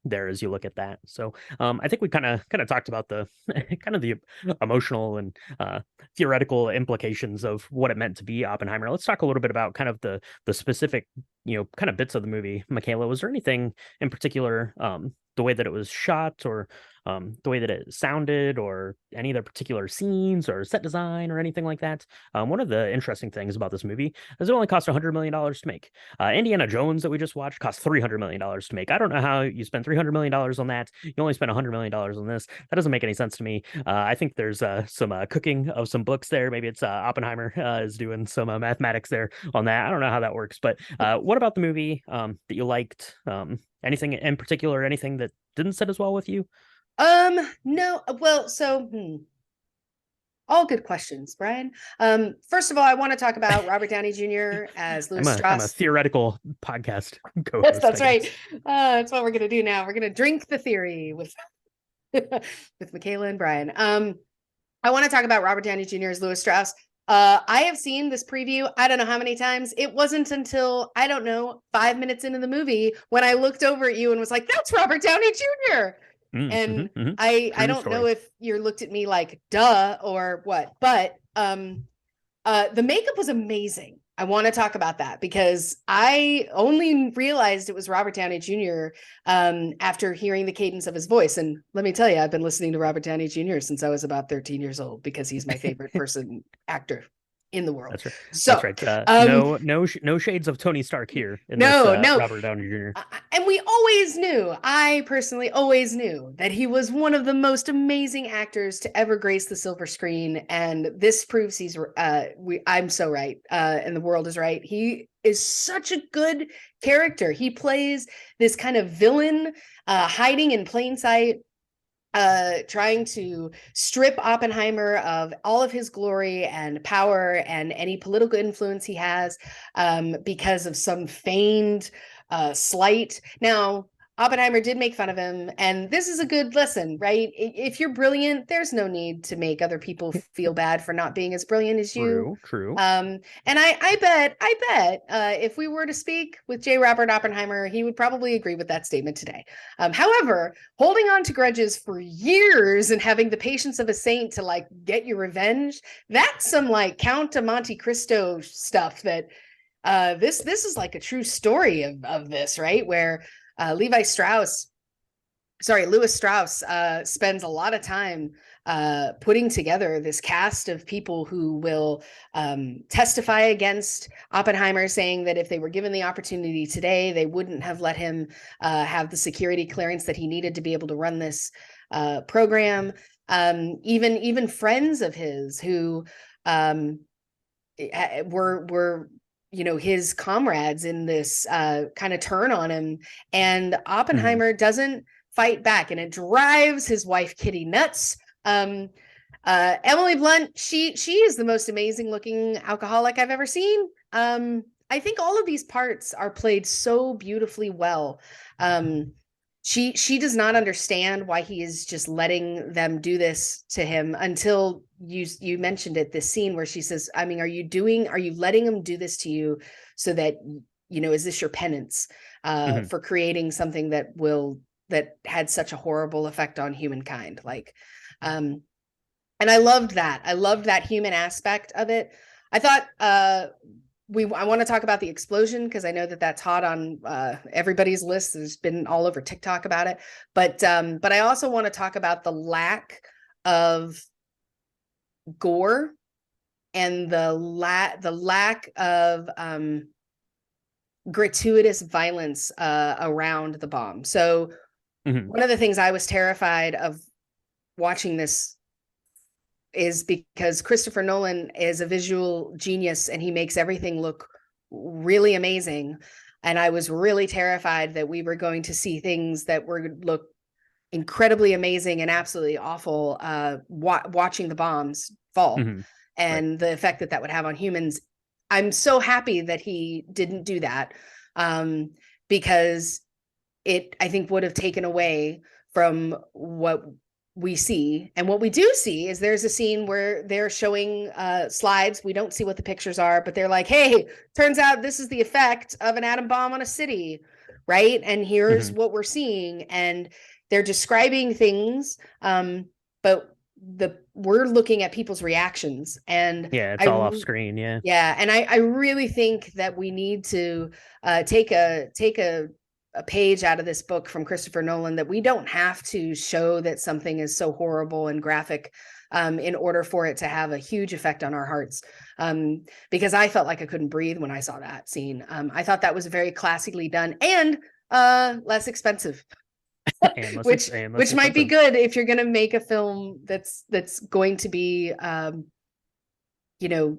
S1: there as you look at that. So I think we kind of talked about the kind of the emotional and theoretical implications of what it meant to be Oppenheimer. Let's talk a little bit about kind of the specific, kind of bits of the movie. Michaela, was there anything in particular, the way that it was shot, or the way that it sounded, or any of the particular scenes or set design or anything like that? One of the interesting things about this movie is it only cost $100 million to make. Indiana Jones that we just watched cost $300 million to make. I don't know how you spend $300 million on that. You only spent $100 million on this. That doesn't make any sense to me. I think there's some cooking of some books there. Maybe it's Oppenheimer is doing some mathematics there on that. I don't know how that works. But what about the movie that you liked? Anything in particular, anything that didn't sit as well with you?
S2: No. Well, all good questions, Brian. First of all, I want to talk about Robert Downey Jr. as Louis
S1: I'm a
S2: Strauss.
S1: theoretical podcast
S2: Yes,
S1: co-host.
S2: that's right. That's what we're gonna do now. We're gonna drink the theory with with Michaela and Brian. I want to talk about Robert Downey Jr. as Louis Strauss. I have seen this preview, I don't know how many times. It wasn't until, I don't know, 5 minutes into the movie when I looked over at you and was like, that's Robert Downey Jr. And I don't know if you looked at me like, duh, or what, but the makeup was amazing. I want to talk about that because I only realized it was Robert Downey Jr. After hearing the cadence of his voice. And let me tell you, I've been listening to Robert Downey Jr. since I was about 13 years old because he's my favorite actor in the world.
S1: That's right.
S2: So
S1: that's right. No shades of Tony Stark here in
S2: no,
S1: Robert Downey Jr.
S2: And we always knew, I personally always knew that he was one of the most amazing actors to ever grace the silver screen. And this proves he's I'm so right. And the world is right. He is such a good character. He plays this kind of villain hiding in plain sight, trying to strip Oppenheimer of all of his glory and power and any political influence he has because of some feigned slight. Now, Oppenheimer did make fun of him, and this is a good lesson, right? If you're brilliant, there's no need to make other people feel bad for not being as brilliant as you.
S1: True.
S2: And I bet if we were to speak with J. Robert Oppenheimer, he would probably agree with that statement today. However, holding on to grudges for years and having the patience of a saint to like get your revenge, that's some like Count of Monte Cristo stuff that this is like a true story of this, right? Where Louis Strauss spends a lot of time putting together this cast of people who will testify against Oppenheimer, saying that if they were given the opportunity today, they wouldn't have let him have the security clearance that he needed to be able to run this program. Even friends of his who were his comrades in this kind of turn on him, and Oppenheimer doesn't fight back, and it drives his wife Kitty nuts. Emily Blunt, she is the most amazing looking alcoholic I've ever seen. I think all of these parts are played so beautifully well. She does not understand why he is just letting them do this to him until you mentioned it, this scene where she says, I mean, are you letting him do this to you so that, is this your penance for creating something that had such a horrible effect on humankind? Like, and I loved that. I loved that human aspect of it. I thought, I want to talk about the explosion because I know that that's hot on everybody's list. There's been all over TikTok about it, but I also want to talk about the lack of gore and the lack of gratuitous violence around the bomb. So one of the things I was terrified of watching this is because Christopher Nolan is a visual genius and he makes everything look really amazing. And I was really terrified that we were going to see things that were look incredibly amazing and absolutely awful watching the bombs fall and the effect that would have on humans. I'm so happy that he didn't do that because it, I think, would have taken away from what we see. And what we do see is there's a scene where they're showing slides. We don't see what the pictures are, but they're like, hey, turns out this is the effect of an atom bomb on a city. right? And here's
S1: Mhm.
S2: what we're seeing. And they're describing things, but we're looking at people's reactions. And
S1: Yeah, it's all off screen. Yeah.
S2: yeah, and I really think that we need to take a page out of this book from Christopher Nolan, that we don't have to show that something is so horrible and graphic in order for it to have a huge effect on our hearts. Because I felt like I couldn't breathe when I saw that scene. I thought that was very classically done and less expensive. which
S1: And less
S2: which might be
S1: expensive.
S2: good if you're going to make a film that's going to be you know,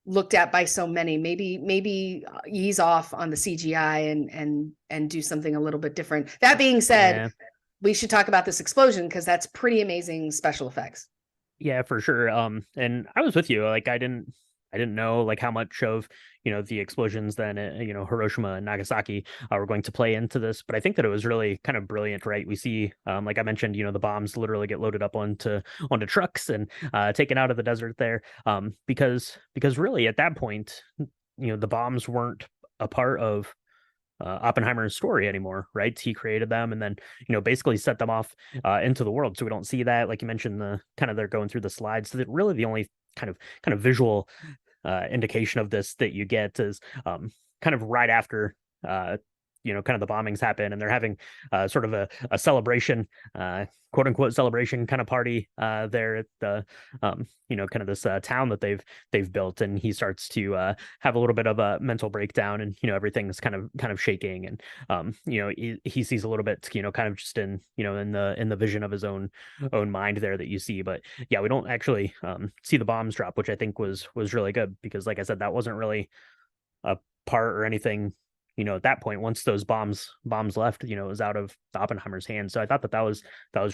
S2: looked at by so many. Maybe ease off on the CGI and do something a little bit different. That being said,
S1: Yeah.
S2: we should talk about this explosion, because that's pretty amazing special effects.
S1: Yeah, for sure. And I was with you. Like, I didn't know like how much of, the explosions then, Hiroshima and Nagasaki were going to play into this. But I think that it was really kind of brilliant, right? We see, like I mentioned, the bombs literally get loaded up onto trucks and taken out of the desert there. Because really at that point, the bombs weren't a part of Oppenheimer's story anymore, right? He created them and then, basically set them off into the world. So we don't see that, like you mentioned, the kind of they're going through the slides. So that really the only kind of visual indication of this that you get is kind of right after kind of the bombings happen and they're having sort of a celebration, quote unquote celebration kind of party there at the kind of this town that they've built, and he starts to have a little bit of a mental breakdown, and everything's kind of shaking, and he sees a little bit, kind of just in the vision of his own mind there that you see. But yeah, we don't actually see the bombs drop, which I think was really good, because like I said, that wasn't really a part or anything, at that point. Once those bombs left, it was out of Oppenheimer's hands. So I thought that was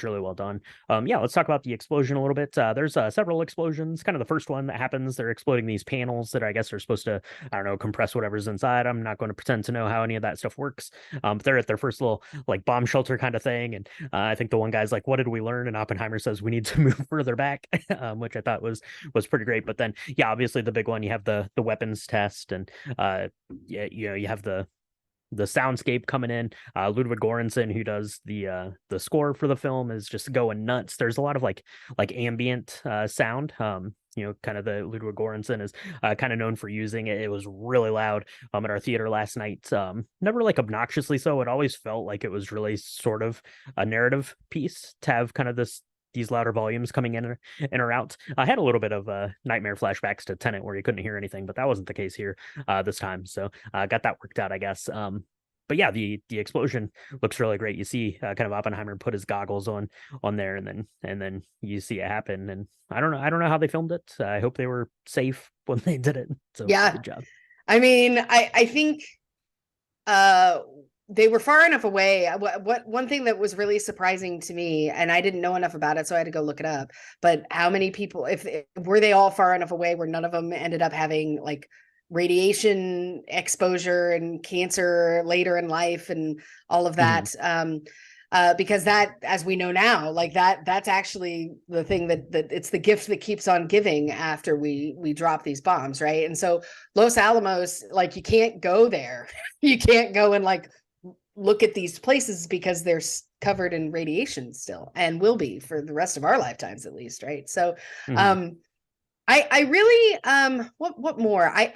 S1: really well done. Yeah, let's talk about the explosion a little bit. There's several explosions. Kind of the first one that happens, they're exploding these panels that I guess are supposed to, I don't know, compress whatever's inside. I'm not going to pretend to know how any of that stuff works. But they're at their first little like bomb shelter kind of thing, and I think the one guy's like, "What did we learn?" And Oppenheimer says, "We need to move further back," which I thought was pretty great. But then, yeah, obviously the big one, you have the weapons test, and yeah, you have the soundscape coming in. Ludwig Göransson, who does the score for the film, is just going nuts. There's a lot of like ambient sound. Kind of the Ludwig Göransson is kind of known for using it. It was really loud at our theater last night. Never like obnoxiously so. It always felt like it was really sort of a narrative piece to have kind of these louder volumes coming in or out. I had a little bit of nightmare flashbacks to Tenet where you couldn't hear anything, but that wasn't the case here this time. So got that worked out, I guess. But yeah, the explosion looks really great. You see kind of Oppenheimer put his goggles on there, and then you see it happen. And I don't know how they filmed it. I hope they were safe when they did it. So
S2: Yeah,
S1: good job.
S2: I mean, I think they were far enough away. What one thing that was really surprising to me, and I didn't know enough about it, so I had to go look it up. But how many people, if were they all far enough away where none of them ended up having like radiation exposure and cancer later in life and all of that? Because that, as we know now, like that's actually the thing that it's the gift that keeps on giving after we drop these bombs, right? And so Los Alamos, like you can't go there. You can't go and like look at these places because they're covered in radiation still, and will be for the rest of our lifetimes at least, right? So
S1: Mm-hmm.
S2: I really what more? I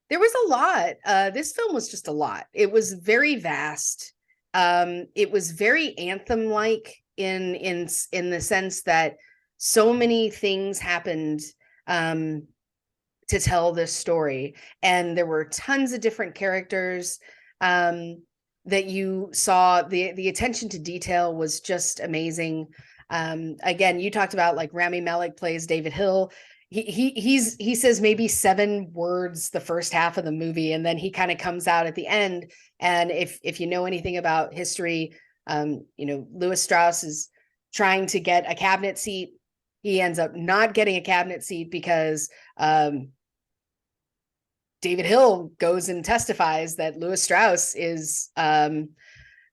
S2: there was a lot. This film was just a lot. It was very vast. It was very anthem like in the sense that so many things happened to tell this story, and there were tons of different characters that you saw. The attention to detail was just amazing. Again, you talked about like Rami Malek plays David Hill. He says maybe 7 words the first half of the movie, and then he kind of comes out at the end. And if you know anything about history, Louis Strauss is trying to get a cabinet seat. He ends up not getting a cabinet seat because David Hill goes and testifies that Louis Strauss is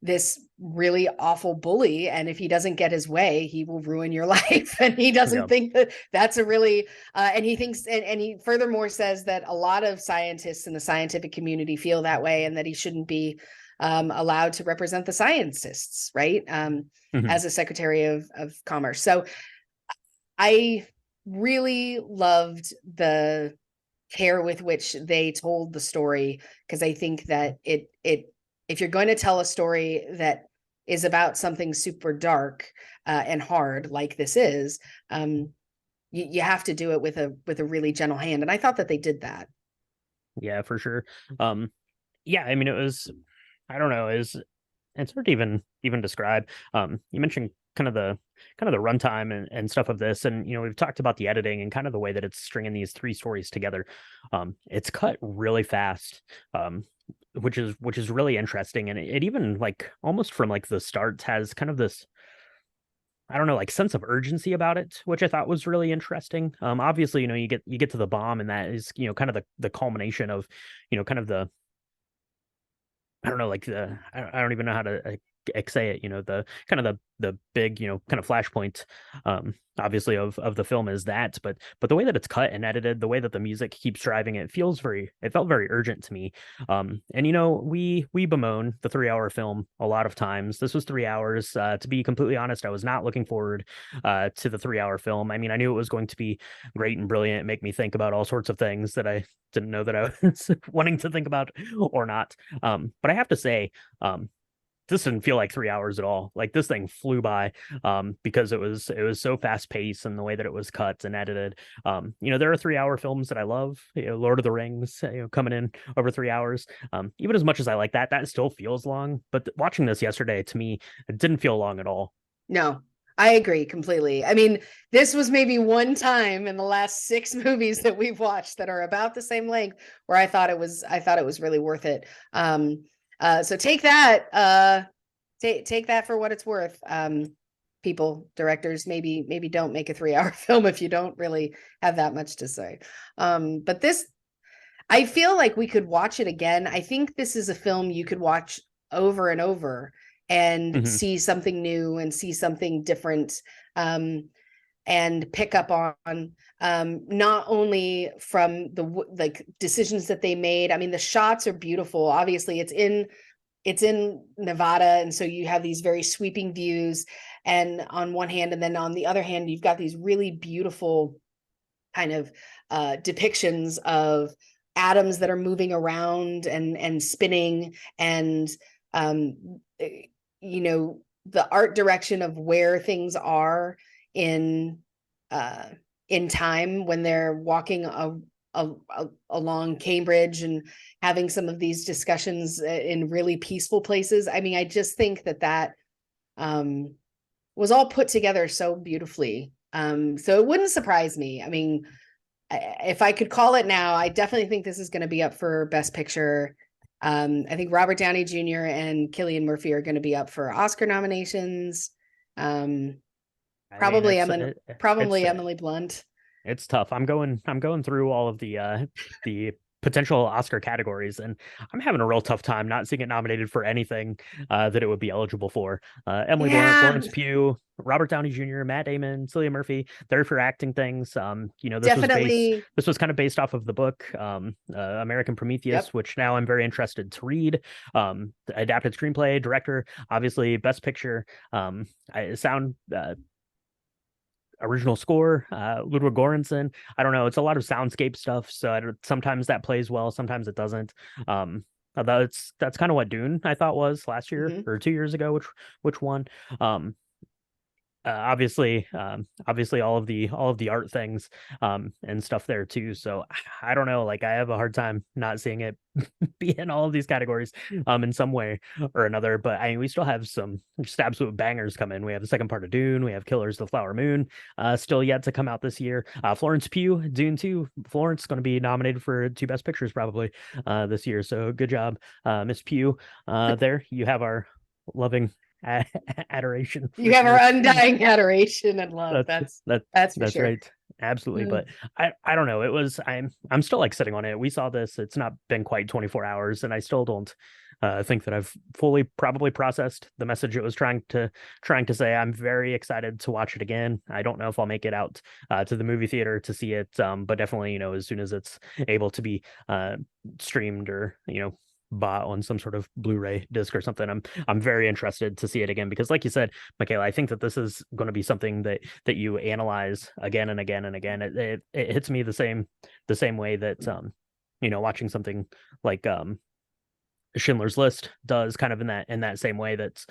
S2: this really awful bully, and if he doesn't get his way, he will ruin your life. And he doesn't think that that's a really and he thinks, and he furthermore says that a lot of scientists in the scientific community feel that way, and that he shouldn't be allowed to represent the scientists, right? As a Secretary of Commerce. So I really loved the care with which they told the story, because I think that it if you're going to tell a story that is about something super dark and hard like this is, you have to do it with a really gentle hand, and I thought that they did that.
S1: Yeah, for sure. Yeah, I mean, it was, I don't know, it's hard to even describe. You mentioned kind of the runtime and stuff of this, and we've talked about the editing and kind of the way that it's stringing these three stories together. It's cut really fast, which is really interesting, and it even, like, almost from like the start has kind of this, I don't know, like, sense of urgency about it, which I thought was really interesting. Obviously, you get to the bomb, and that is, kind of the culmination of, kind of the, I don't know, like, I don't even know how to say it. The kind of the big, kind of flashpoint, obviously, of the film is that, but the way that it's cut and edited, the way that the music keeps driving, it felt very urgent to me. And we bemoan the 3-hour film a lot of times. This was 3 hours. To be completely honest, I was not looking forward to the 3-hour film. I mean, I knew it was going to be great and brilliant, make me think about all sorts of things that I didn't know that I was wanting to think about or not. But I have to say, this didn't feel like 3 hours at all. Like, this thing flew by, because it was so fast paced, and the way that it was cut and edited. There are 3-hour films that I love. Lord of the Rings, coming in over 3 hours. Even as much as I like that still feels long. But watching this yesterday, to me, it didn't feel long at all.
S2: No, I agree completely. I mean, this was maybe one time in the last 6 movies that we've watched that are about the same length where I thought it was really worth it. So take that, take that for what it's worth. People, directors, maybe don't make a 3-hour film if you don't really have that much to say. But this, I feel like we could watch it again. I think this is a film you could watch over and over and see something new and see something different, and pick up on, not only from the decisions that they made. I mean, the shots are beautiful. Obviously, it's in Nevada, and so you have these very sweeping views, and on one hand, and then on the other hand, you've got these really beautiful kind of depictions of atoms that are moving around and spinning, and the art direction of where things are in time when they're walking along Cambridge and having some of these discussions in really peaceful places. I mean, I just think that was all put together so beautifully. So it wouldn't surprise me. I mean, if I could call it now, I definitely think this is going to be up for Best Picture. I think Robert Downey Jr. and Cillian Murphy are going to be up for Oscar nominations. Probably Emily Blunt.
S1: It's tough. I'm going through all of the potential Oscar categories, and I'm having a real tough time not seeing it nominated for anything that it would be eligible for. Emily Blunt, Florence Pugh, Robert Downey Jr., Matt Damon, Cillian Murphy, they're for acting things. This was kind of based off of the book, American Prometheus, which now I'm very interested to read. The adapted screenplay, director, obviously Best Picture, original score, Ludwig Göransson. I don't know. It's a lot of soundscape stuff, so sometimes that plays well, sometimes it doesn't. That's kind of what Dune, I thought, was last year or 2 years ago, which won. Obviously all of the art things and stuff there too. So I don't know, like, I have a hard time not seeing it be in all of these categories in some way or another. But I mean, we still have some just absolute bangers coming. We have the second part of Dune, we have Killers of the Flower Moon still yet to come out this year. Florence Pugh, Dune 2, Florence going to be nominated for 2 Best Pictures probably this year, so good job, Miss Pugh. There you have our loving adoration.
S2: You have our undying adoration and love. That's for sure.
S1: Right. Absolutely. But I don't know. I'm still like sitting on it. We saw this. It's not been quite 24 hours, and I still don't think that I've fully probably processed the message it was trying to say. I'm very excited to watch it again. I don't know if I'll make it out to the movie theater to see it, but definitely, as soon as it's able to be streamed or bought on some sort of Blu-ray disc or something, I'm very interested to see it again, because like you said, Michaela, I think that this is going to be something that you analyze again and again and again. It hits me the same way that watching something like Schindler's List does, kind of in that same way. That's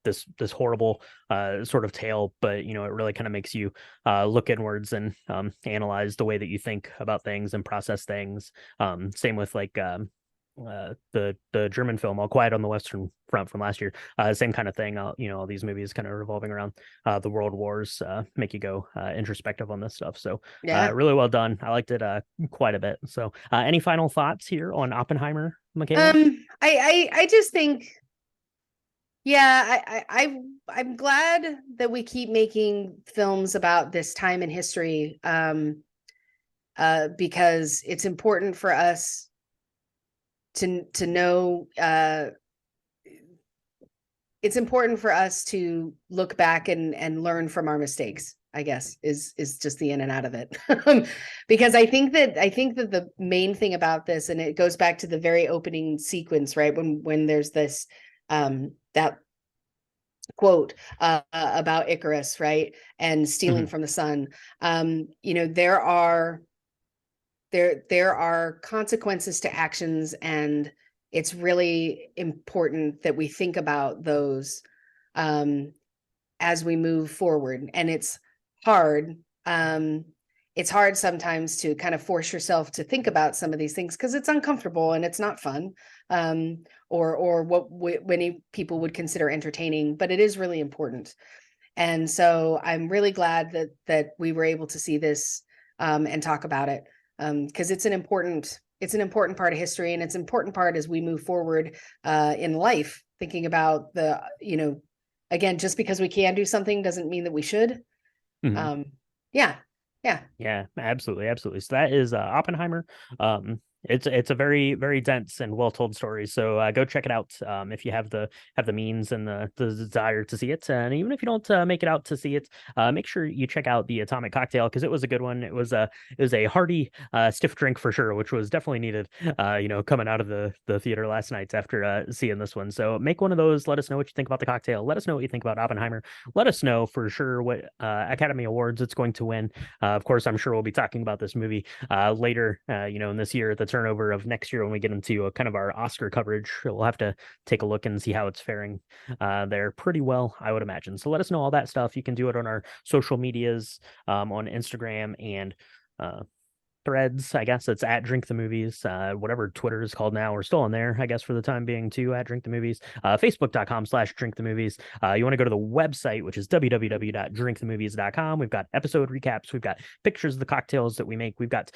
S1: this horrible sort of tale, but it really kind of makes you look inwards and analyze the way that you think about things and process things. Same with like the German film All Quiet on the Western Front from last year. Same kind of thing. All these movies kind of revolving around the world wars make you go introspective on this stuff. So
S2: Yeah.
S1: really well done. I liked it quite a bit. So any final thoughts here on Oppenheimer, Michaela?
S2: I just think, yeah, I'm glad that we keep making films about this time in history, because it's important for us to know, it's important for us to look back and learn from our mistakes, I guess, is just the in and out of it. Because I think that the main thing about this, and it goes back to the very opening sequence, right? When there's this that quote about Icarus, right? And stealing from the sun. There are consequences to actions, and it's really important that we think about those as we move forward. And it's hard. It's hard sometimes to kind of force yourself to think about some of these things because it's uncomfortable and it's not fun, or what many people would consider entertaining, but it is really important. And so I'm really glad that we were able to see this and talk about it. Because it's an important part of history, and it's an important part as we move forward in life, thinking about again, just because we can do something doesn't mean that we should.
S1: Mm-hmm.
S2: Yeah,
S1: absolutely. So that is Oppenheimer. It's a very, very dense and well told story. So go check it out if you have the means and the desire to see it. And even if you don't make it out to see it, make sure you check out the Atomic Cocktail, because it was a good one. It was a hearty stiff drink for sure, which was definitely needed. Coming out of the theater last night after seeing this one. So make one of those. Let us know what you think about the cocktail. Let us know what you think about Oppenheimer. Let us know for sure what Academy Awards it's going to win. Of course, I'm sure we'll be talking about this movie later, in this year, the turnover of next year, when we get into kind of our Oscar coverage. We'll have to take a look and see how it's faring there. Pretty well, I would imagine. So let us know all that stuff. You can do it on our social medias, on Instagram and Threads. I guess it's at Drink the Movies, whatever Twitter is called now. We're still on there, I guess, for the time being too, at Drink the Movies. Facebook.com/Drink the Movies. You want to go to the website, which is www.drinkthemovies.com. We've got episode recaps. We've got pictures of the cocktails that we make. We've got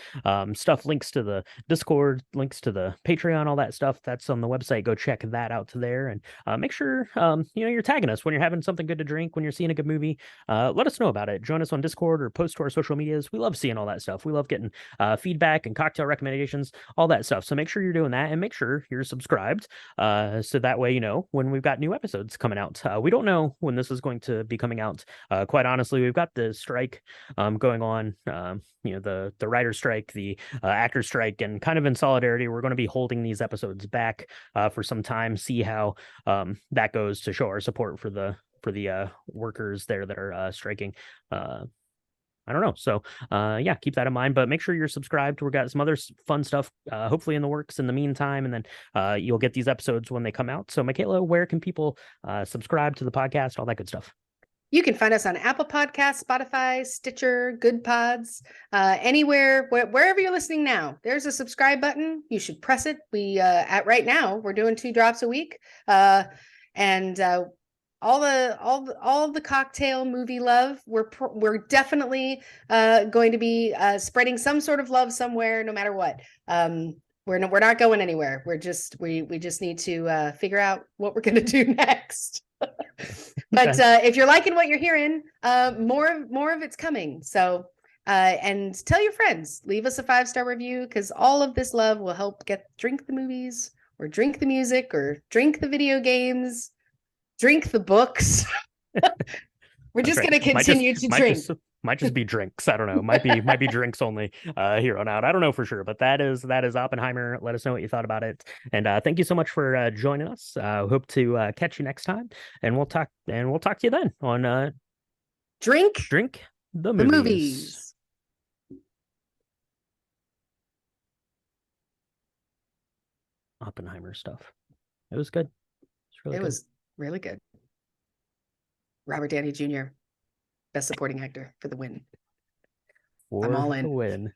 S1: links to the Discord, links to the Patreon, all that stuff. That's on the website. Go check that out there, and make sure you're tagging us when you're having something good to drink, when you're seeing a good movie. Let us know about it. Join us on Discord or post to our social medias. We love seeing all that stuff. We love getting feedback and cocktail recommendations, all that stuff. So make sure you're doing that, and make sure you're subscribed, so that way when we've got new episodes coming out. We don't know when this is going to be coming out. Quite honestly, we've got the strike going on, the writer strike, the actor strike, and kind of in solidarity, we're going to be holding these episodes back for some time, see how that goes, to show our support for the workers there that are striking. I don't know. So, keep that in mind, but make sure you're subscribed. We've got some other fun stuff, hopefully in the works in the meantime, and then you'll get these episodes when they come out. So, Michaela, where can people subscribe to the podcast, all that good stuff?
S2: You can find us on Apple Podcasts, Spotify, Stitcher, Good Pods, anywhere, wherever you're listening now. There's a subscribe button. You should press it. We right now we're doing 2 drops a week, and all the cocktail movie love. We're definitely going to be spreading some sort of love somewhere, no matter what. We're not going anywhere. We just need to figure out what we're going to do next. But if you're liking what you're hearing, more of it's coming. So and tell your friends, leave us a 5-star review, because all of this love will help get Drink the Movies or drink the music or drink the video games, drink the books. We're just
S1: right.
S2: going to continue to drink.
S1: Might just be drinks. I don't know. Might be drinks only here on out. I don't know for sure, but that is Oppenheimer. Let us know what you thought about it. And thank you so much for joining us. Hope to catch you next time, and we'll talk to you then on
S2: Drink
S1: the
S2: the
S1: movies.
S2: movies.
S1: Oppenheimer stuff. It was good.
S2: It was really good. Robert Downey Jr., Best Supporting Actor for the win. I'm all in.
S1: For the win.